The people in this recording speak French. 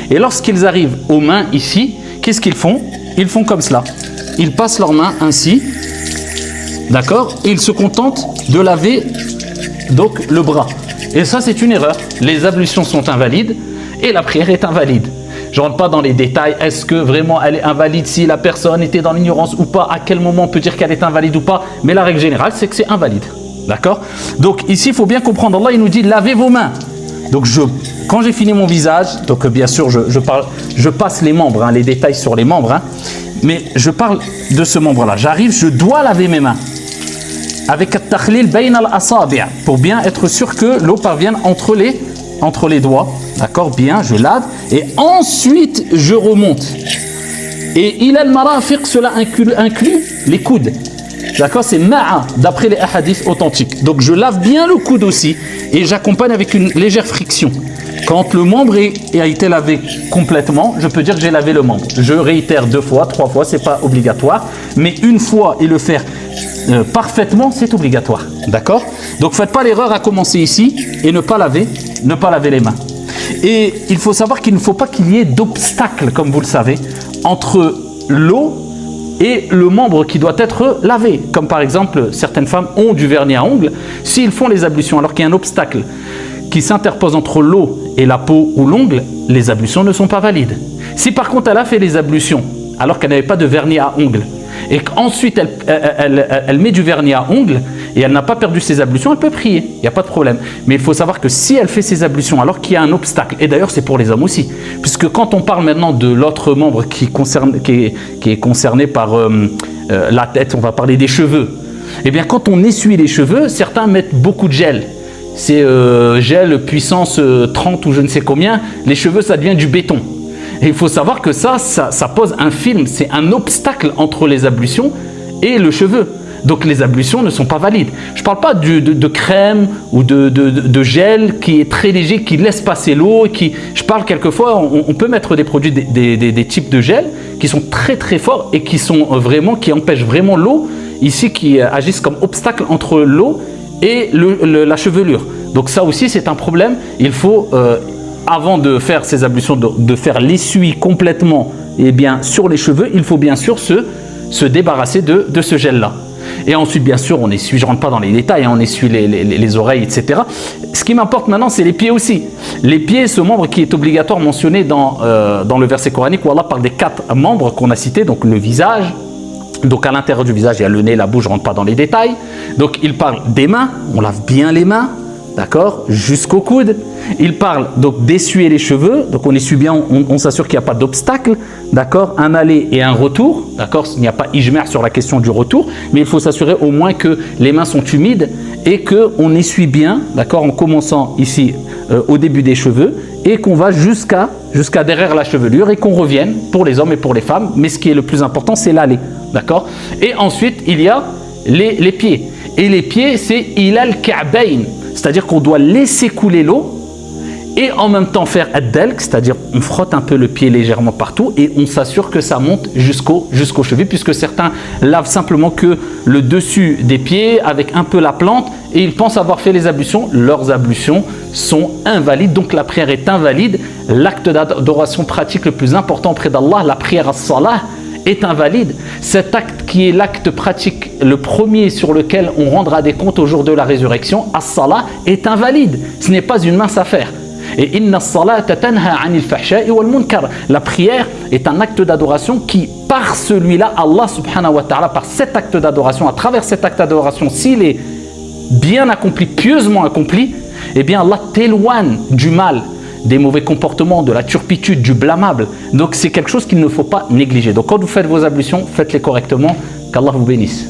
Et lorsqu'ils arrivent aux mains ici, qu'est-ce qu'ils font? Ils font comme cela. Ils passent leurs mains ainsi, d'accord? Et ils se contentent de laver donc le bras. Et ça, c'est une erreur. Les ablutions sont invalides et la prière est invalide. Je ne rentre pas dans les détails. Est-ce que vraiment elle est invalide si la personne était dans l'ignorance ou pas? À quel moment on peut dire qu'elle est invalide ou pas? Mais la règle générale, c'est que c'est invalide. D'accord? Donc ici, il faut bien comprendre. Allah, il nous dit lavez vos mains. Donc quand j'ai fini mon visage, donc bien sûr, je passe les membres, hein, les détails sur les membres. Hein, mais je parle de ce membre-là. J'arrive, je dois laver mes mains. Avec at-takhlil bayna al-asabi' pour bien être sûr que l'eau parvienne entre les doigts. D'accord? Bien, je lave. Et ensuite, je remonte. Et ila al-marafiq, cela inclut les coudes. D'accord? C'est ma'a, d'après les hadiths authentiques. Donc, je lave bien le coude aussi. Et j'accompagne avec une légère friction. Quand le membre a été lavé complètement, je peux dire que j'ai lavé le membre. Je réitère 2 fois, 3 fois, c'est pas obligatoire. Mais une fois et le faire parfaitement, c'est obligatoire. D'accord? Donc, faites pas l'erreur à commencer ici et ne pas laver les mains. Et il faut savoir qu'il ne faut pas qu'il y ait d'obstacle, comme vous le savez, entre l'eau et le membre qui doit être lavé. Comme par exemple, certaines femmes ont du vernis à ongles. S'ils font les ablutions alors qu'il y a un obstacle qui s'interpose entre l'eau et la peau ou l'ongle, les ablutions ne sont pas valides. Si par contre elle a fait les ablutions alors qu'elle n'avait pas de vernis à ongles et qu'ensuite elle met du vernis à ongles et elle n'a pas perdu ses ablutions, elle peut prier, il n'y a pas de problème. Mais il faut savoir que si elle fait ses ablutions alors qu'il y a un obstacle, et d'ailleurs c'est pour les hommes aussi, puisque quand on parle maintenant de l'autre membre qui est concerné par la tête, on va parler des cheveux. Eh bien quand on essuie les cheveux, certains mettent beaucoup de gel. C'est gel puissance 30 ou je ne sais combien, les cheveux ça devient du béton. Et il faut savoir que ça pose un film, c'est un obstacle entre les ablutions et le cheveu. Donc les ablutions ne sont pas valides. Je ne parle pas de crème ou de gel qui est très léger, qui laisse passer l'eau. Je parle quelquefois, on peut mettre des produits, des types de gel qui sont très très forts et qui empêchent vraiment l'eau, ici qui agissent comme obstacle entre l'eau et la chevelure. Donc ça aussi c'est un problème. Il faut, avant de faire ces ablutions, de faire l'essuie complètement sur les cheveux, il faut bien sûr se débarrasser de ce gel-là. Et ensuite, bien sûr, on essuie, je ne rentre pas dans les détails, hein, on essuie les oreilles, etc. Ce qui m'importe maintenant, c'est les pieds aussi. Les pieds, ce membre qui est obligatoire mentionné dans le verset coranique où Allah parle des 4 membres qu'on a cités, donc le visage. Donc à l'intérieur du visage, il y a le nez, la bouche, je ne rentre pas dans les détails. Donc il parle des mains, on lave bien les mains, d'accord, jusqu'au coude. Il parle donc d'essuyer les cheveux, donc on essuie bien, on s'assure qu'il n'y a pas d'obstacle, d'accord, un aller et un retour, d'accord, il n'y a pas ijma' sur la question du retour, mais il faut s'assurer au moins que les mains sont humides et qu'on essuie bien, d'accord, en commençant ici au début des cheveux et qu'on va jusqu'à derrière la chevelure et qu'on revienne pour les hommes et pour les femmes, mais ce qui est le plus important, c'est l'aller, d'accord. Et ensuite, il y a les pieds, et les pieds, c'est ilal ka'bayn, c'est-à-dire qu'on doit laisser couler l'eau et en même temps faire ad-dalk, c'est-à-dire on frotte un peu le pied légèrement partout et on s'assure que ça monte jusqu'au cheveu, puisque certains lavent simplement que le dessus des pieds avec un peu la plante et ils pensent avoir fait les ablutions. Leurs ablutions sont invalides, donc la prière est invalide. L'acte d'adoration pratique le plus important auprès d'Allah, la prière as-salah, est invalide. Cet acte qui est l'acte pratique, le premier sur lequel on rendra des comptes au jour de la résurrection, as-salah, est invalide. Ce n'est pas une mince affaire. Et inna as-salata tanha 'anil fahsha'i wal munkar. La prière est un acte d'adoration qui, par celui-là, Allah subhanahu wa ta'ala, par cet acte d'adoration, à travers cet acte d'adoration, s'il est bien accompli, pieusement accompli, eh bien Allah t'éloigne du mal, des mauvais comportements, de la turpitude, du blâmable. Donc c'est quelque chose qu'il ne faut pas négliger. Donc quand vous faites vos ablutions, faites-les correctement. Qu'Allah vous bénisse.